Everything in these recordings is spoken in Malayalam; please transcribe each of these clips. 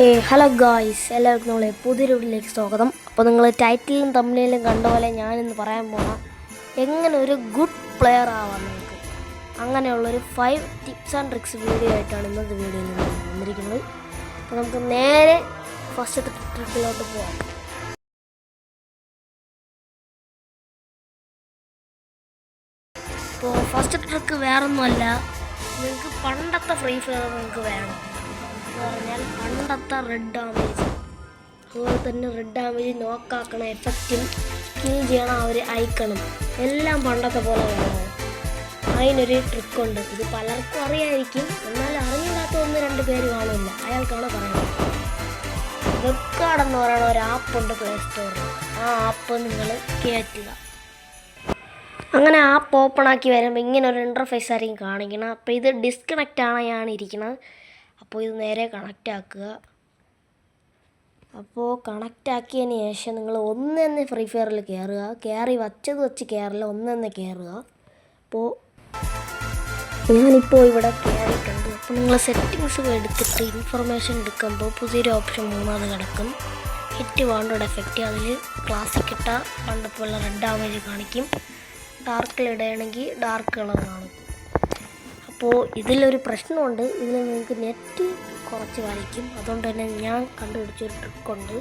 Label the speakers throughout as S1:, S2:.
S1: ഹലോ ഗായ്സ്, എല്ലാവർക്കും നമ്മളെ പുതിയൊരു വീഡിയോയിലേക്ക് സ്വാഗതം. അപ്പോൾ നിങ്ങൾ ടൈറ്റിലും തമ്മിലും കണ്ട പോലെ ഞാനിന്ന് പറയാൻ പോകണം എങ്ങനെ ഒരു ഗുഡ് പ്ലെയർ ആവാം നിങ്ങൾക്ക്. അങ്ങനെയുള്ളൊരു 5 ടിപ്സ് ആൻഡ് ട്രിക്സ് വീഡിയോ ആയിട്ടാണ് ഇന്നത്തെ വീഡിയോയിൽ വന്നിരിക്കുന്നത്. അപ്പോൾ നമുക്ക് നേരെ ഫസ്റ്റത്തെ ട്രിക്കിലോട്ട് പോകാം. അപ്പോൾ ഫസ്റ്റ് ട്രിക്ക് വേറൊന്നുമല്ല, നിങ്ങൾക്ക് പണ്ടത്തെ ഫ്രീ ഫയർ നിങ്ങൾക്ക് വേണം എന്ന് പറഞ്ഞാൽ പണ്ടത്തെ റെഡ് ഡാമേജ്, അതുപോലെ തന്നെ റെഡ് ഡാമേജ് നോക്കാക്കണ എഫക്റ്റും കിൽ ചെയ്യണം ആ ഒരു ഐക്കണും എല്ലാം പണ്ടത്തെ പോലെ വേണം. അതിനൊരു ട്രിക്കുണ്ട്. ഇത് പലർക്കും അറിയായിരിക്കും, എന്നാൽ അറിഞ്ഞില്ലാത്ത 1-2 പേര് കാണില്ല. അയാൾക്കാണ് പറയുന്നത്. വെബ്കാർഡ് എന്ന് പറയുന്ന ഒരു ആപ്പുണ്ട് പ്ലേ സ്റ്റോറിൽ. ആ ആപ്പ് നിങ്ങൾ കയറ്റുക. അങ്ങനെ ആപ്പ് ഓപ്പൺ ആക്കി വരുമ്പോൾ ഇങ്ങനെ ഒരു ഇൻ്റർഫേസ് ആയിരിക്കും കാണിക്കണം. അപ്പോൾ ഇത് ഡിസ്കണക്റ്റ് ആണ് ഇരിക്കുന്നത്. അപ്പോൾ ഇത് നേരെ കണക്റ്റ് ആക്കുക. അപ്പോൾ കണക്റ്റ് ആക്കിയതിന് ശേഷം നിങ്ങൾ ഒന്ന് തന്നെ ഫ്രീ ഫയറിൽ കയറി വെച്ച് കയറില്ല, ഒന്ന് തന്നെ കയറുക. അപ്പോൾ ഞാനിപ്പോൾ ഇവിടെ കയറിയിട്ടുണ്ട്. അപ്പോൾ നിങ്ങൾ സെറ്റിങ്സ് എടുത്തിട്ട് ഇൻഫർമേഷൻ എടുക്കുമ്പോൾ പുതിയൊരു ഓപ്ഷൻ 3ാമത് കിടക്കും, ഹിറ്റ് വാണ്ടഡ് എഫക്റ്റ്. അതിൽ ക്ലാസിക് ഇട്ട പണ്ടപ്പോലുള്ള റെഡ് ഡാമേജ് കാണിക്കും, ഡാർക്കിൽ ഇടുകയാണെങ്കിൽ ഡാർക്ക് കളർ കാണും. അപ്പോൾ ഇതിലൊരു പ്രശ്നമുണ്ട്, ഇതിൽ നിങ്ങൾക്ക് നെറ്റ് കുറച്ച് വലിക്കും. അതുകൊണ്ട് തന്നെ ഞാൻ കണ്ടുപിടിച്ചൊരു ട്രിക്കുണ്ട്.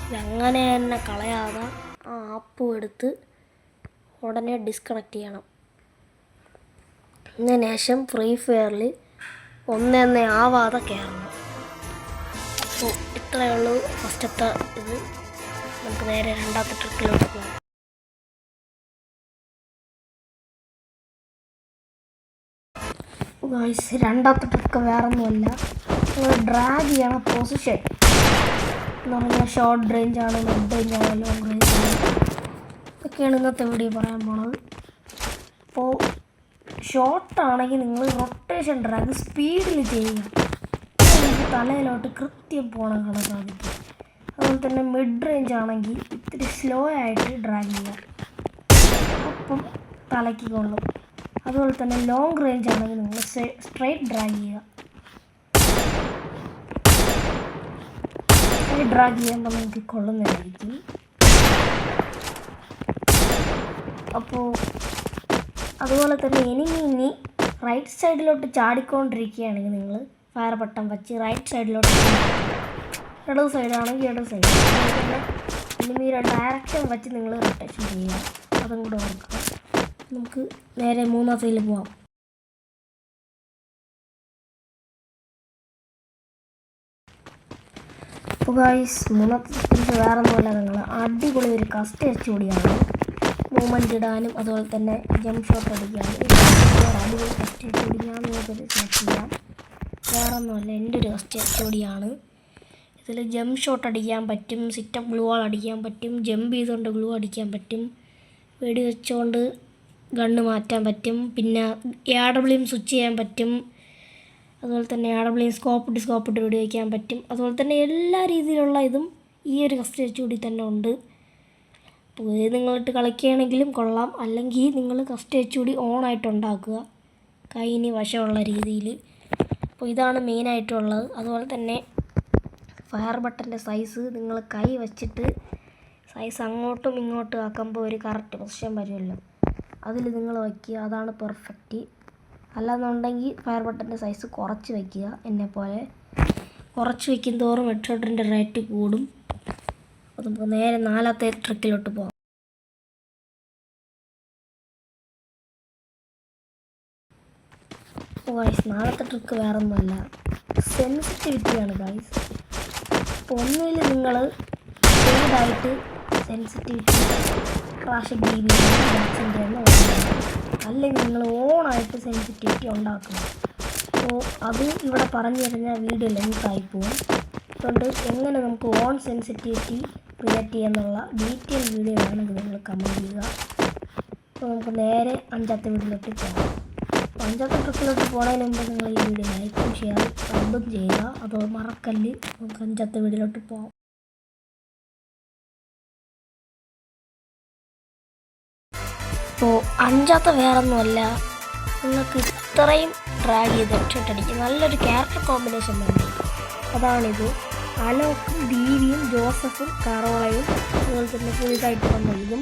S1: ഇതങ്ങനെ തന്നെ കളയാതെ ആ ആപ്പ് എടുത്ത് ഉടനെ ഡിസ്കണക്റ്റ് ചെയ്യണം. അതിന് ശേഷം ഫ്രീ ഫയറിൽ ഒന്നേ ആവാതെ കയറണം. അപ്പോൾ ഇത്രയേ ഉള്ളൂ ഫസ്റ്റത്തെ ഇത്. നമുക്ക് നേരെ രണ്ടാമത്തെ ട്രിക്കിലോട്ട് പോകാം. ഗായ്സ്, രണ്ടാമത്തെ ട്രിക്ക് വേറൊന്നുമല്ല, നിങ്ങൾ ഡ്രാഗ് ചെയ്യണ പൊസിഷൻ എന്ന് പറഞ്ഞാൽ ഷോർട്ട് റേഞ്ച് ആണ്, മിഡ് റേഞ്ച് ആണ്, ലോങ് റേഞ്ച് ആണ്, ഇതൊക്കെയാണ് ഇന്നത്തെ വീഡിയോ പറയാൻ പോണത്. അപ്പോൾ ഷോർട്ടാണെങ്കിൽ നിങ്ങൾ റൊട്ടേഷൻ ഡ്രാഗ് സ്പീഡിൽ ചെയ്യുക, നിങ്ങൾക്ക് തലയിലോട്ട് കൃത്യം പോകണം കാണാൻ സാധിക്കും. അതുപോലെ തന്നെ മിഡ് റേഞ്ച് ആണെങ്കിൽ ഇത്തിരി സ്ലോ ആയിട്ട് ഡ്രാഗ് ചെയ്യുക, അപ്പം തലയ്ക്ക് കൊള്ളും. അതുപോലെ തന്നെ ലോങ് റേഞ്ച് ആണെങ്കിൽ നിങ്ങൾ സ്ട്രൈറ്റ് ഡ്രാഗ് ചെയ്യുക. സ്ട്രൈറ്റ് ഡ്രാഗ് ചെയ്യുമ്പോൾ നിങ്ങൾക്ക് കൊള്ളുന്നതായിരിക്കും. അപ്പോൾ അതുപോലെ തന്നെ ഇനി റൈറ്റ് സൈഡിലോട്ട് ചാടിക്കൊണ്ടിരിക്കുകയാണെങ്കിൽ നിങ്ങൾ ഫയർ ബട്ടൺ വെച്ച് റൈറ്റ് സൈഡിലോട്ട്, ഇടത് സൈഡാണെങ്കിൽ ഇടത് സൈഡ്, അതുപോലെ തന്നെ ഇനിമിയുടെ ഡയറക്ഷൻ വെച്ച് നിങ്ങൾ റൊട്ടേഷൻ ചെയ്യുക. അതും കൂടെ ഓർക്കുക. നമുക്ക് നേരെ 3ാമത്തേൽ പോവാം. അപ്പോൾ ഗായ്സ്, 3ാമത്തെ സ്കിൽസ് വേറൊന്നുമല്ല, നിങ്ങൾ അടിപൊളി ഒരു കസ്റ്റ് HODയാണ്. മൂവ്മെൻറ്റ് ഇടാനും അതുപോലെ തന്നെ ജംപ് ഷോട്ട് അടിക്കാനും അടിപൊളി കസ്റ്റ് HOD നിങ്ങൾക്ക് സെലക്ട് ചെയ്യാം. വേറൊന്നുമല്ല, എൻ്റെ ഒരു കസ്റ്റ് HODയാണ്. ഇതിൽ ജംപ് ഷോട്ട് അടിക്കാൻ പറ്റും, സിറ്റപ്പ് ഗ്ലൂ വാൾ അടിക്കാൻ പറ്റും, ജമ്പ് ചെയ്തുകൊണ്ട് ഗ്ലൂ അടിക്കാൻ പറ്റും, വെടി വെച്ചുകൊണ്ട് ഗണ്ണ് മാറ്റാൻ പറ്റും, പിന്നെ AWM സ്വിച്ച് ചെയ്യാൻ പറ്റും, അതുപോലെ തന്നെ AWM സ്കോപ്പ് ഇട്ട് വെടി വയ്ക്കാൻ പറ്റും. അതുപോലെ തന്നെ എല്ലാ രീതിയിലുള്ള ഇതും ഈ ഒരു കസ്റ്റ് HOD തന്നെ ഉണ്ട്. അപ്പോൾ ഇത് നിങ്ങളിട്ട് കളിക്കുകയാണെങ്കിലും കൊള്ളാം, അല്ലെങ്കിൽ നിങ്ങൾ കസ്റ്റ് HOD ഓണായിട്ട് ഉണ്ടാക്കുക, കൈയിന് വശമുള്ള രീതിയിൽ. അപ്പോൾ ഇതാണ് മെയിനായിട്ടുള്ളത്. അതുപോലെ തന്നെ ഫയർ ബട്ടൻ്റെ സൈസ് നിങ്ങൾ കൈ വച്ചിട്ട് സൈസ് അങ്ങോട്ടും ഇങ്ങോട്ടും ആക്കുമ്പോൾ ഒരു കറക്റ്റ് പൊസിഷൻ വരുമല്ലോ, അതിൽ നിങ്ങൾ വയ്ക്കുക, അതാണ് പെർഫെക്റ്റ്. അല്ലാന്നുണ്ടെങ്കിൽ ഫയർ ബട്ടൻ്റെ സൈസ് കുറച്ച് വയ്ക്കുക. എന്നെപ്പോലെ കുറച്ച് വയ്ക്കും തോറും ഹെഡ് ഷോട്ടിൻ്റെ റേറ്റ് കൂടും. അപ്പോൾ നമുക്ക് നേരെ 4ാമത്തെ ട്രിക്കിലോട്ട് പോകാം. ഗായ്സ്, 4ാമത്തെ ട്രിക്ക് വേറൊന്നുമല്ല, സെൻസിറ്റിവിറ്റിയാണ് ഗായ്സ്. അപ്പോൾ ഒന്നുമില്ല, നിങ്ങൾ സ്പീഡായിട്ട് സെൻസിറ്റിവിറ്റി ക്രാഷ് DB അല്ലെങ്കിൽ നിങ്ങൾ ഓണായിട്ട് സെൻസിറ്റിവിറ്റി ഉണ്ടാക്കണം. അപ്പോൾ അത് ഇവിടെ പറഞ്ഞു കഴിഞ്ഞാൽ വീഡിയോ ലെങ്തായി പോകും. അതുകൊണ്ട് എങ്ങനെ നമുക്ക് ഓൺ സെൻസിറ്റിവിറ്റി ക്രിയേറ്റ് ചെയ്യാന്നുള്ള ഡീറ്റെയിൽ വീഡിയോ വേണമെങ്കിൽ നിങ്ങൾ കമൻറ്റ് ചെയ്യുക. അപ്പോൾ നമുക്ക് നേരെ 5ാമത്തെ വീഡിയോയിലോട്ട് പോകാം. 5ാമത്തെ ട്രിക്കിലോട്ട് പോകുന്നതിന് മുമ്പ് നിങ്ങൾ ഈ വീഡിയോ ലൈക്കും ഷെയർ സബും ചെയ്യുക, അതോ മറക്കല്ല്. നമുക്ക് 5ാമത്തെ വീഡിയോയിലോട്ട് പോകാം. അപ്പോൾ 5ാമത്തെ വേറൊന്നുമല്ല, നിങ്ങൾക്ക് ഇത്രയും ഡ്രാഗ് ചെയ്ത് ഹെഡ്ഷോട്ട് അടിക്കും. നല്ലൊരു ക്യാരക്ടർ കോമ്പിനേഷൻ വേണ്ടി അതാണിത്. അലോക്കും ദീവിയും ജോസഫും കറോളയും അതുപോലെ തന്നെ പുതിയതായിട്ട് വന്ന ഇതും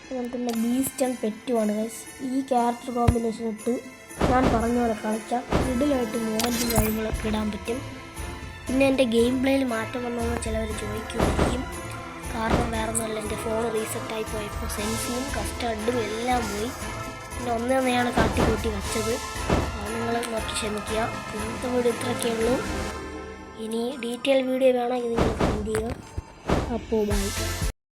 S1: അതുപോലെ തന്നെ ബീസ്റ്റ് ആൻഡ് പെറ്റുമാണ് ഗൈസ്. ഈ ക്യാരക്ടർ കോമ്പിനേഷൻ ഇട്ട് ഞാൻ പറഞ്ഞ പോലെ കളിച്ചാൽ ഇതിലായിട്ട് മോഡലും കാര്യങ്ങളൊക്കെ ഇടാൻ പറ്റും. പിന്നെ എൻ്റെ ഗെയിം പ്ലേയിൽ മാറ്റം വന്നതെന്ന് ചിലവർ ചോദിക്കുമായിരിക്കും. കാരണം വേറെ ഒന്നുമല്ല, എൻ്റെ ഫോൺ റീസെറ്റായി പോയപ്പോൾ സെൻസിയും കസ്റ്റർഡും എല്ലാം പോയി. പിന്നെ ഒന്നൊന്നെയാണ് കാട്ടിക്കൂട്ടി വെച്ചത്. അത് നിങ്ങൾ നോക്കി ക്ഷമിക്കുക. ഇന്നത്തെ വീഡിയോ ഇത്രയൊക്കെ ഉള്ളൂ. ഇനി ഡീറ്റെയിൽ വീഡിയോ വേണമെങ്കിൽ നിങ്ങൾ കമൻറ്റ് ചെയ്യുക. അപ്പോൾ ബൈ.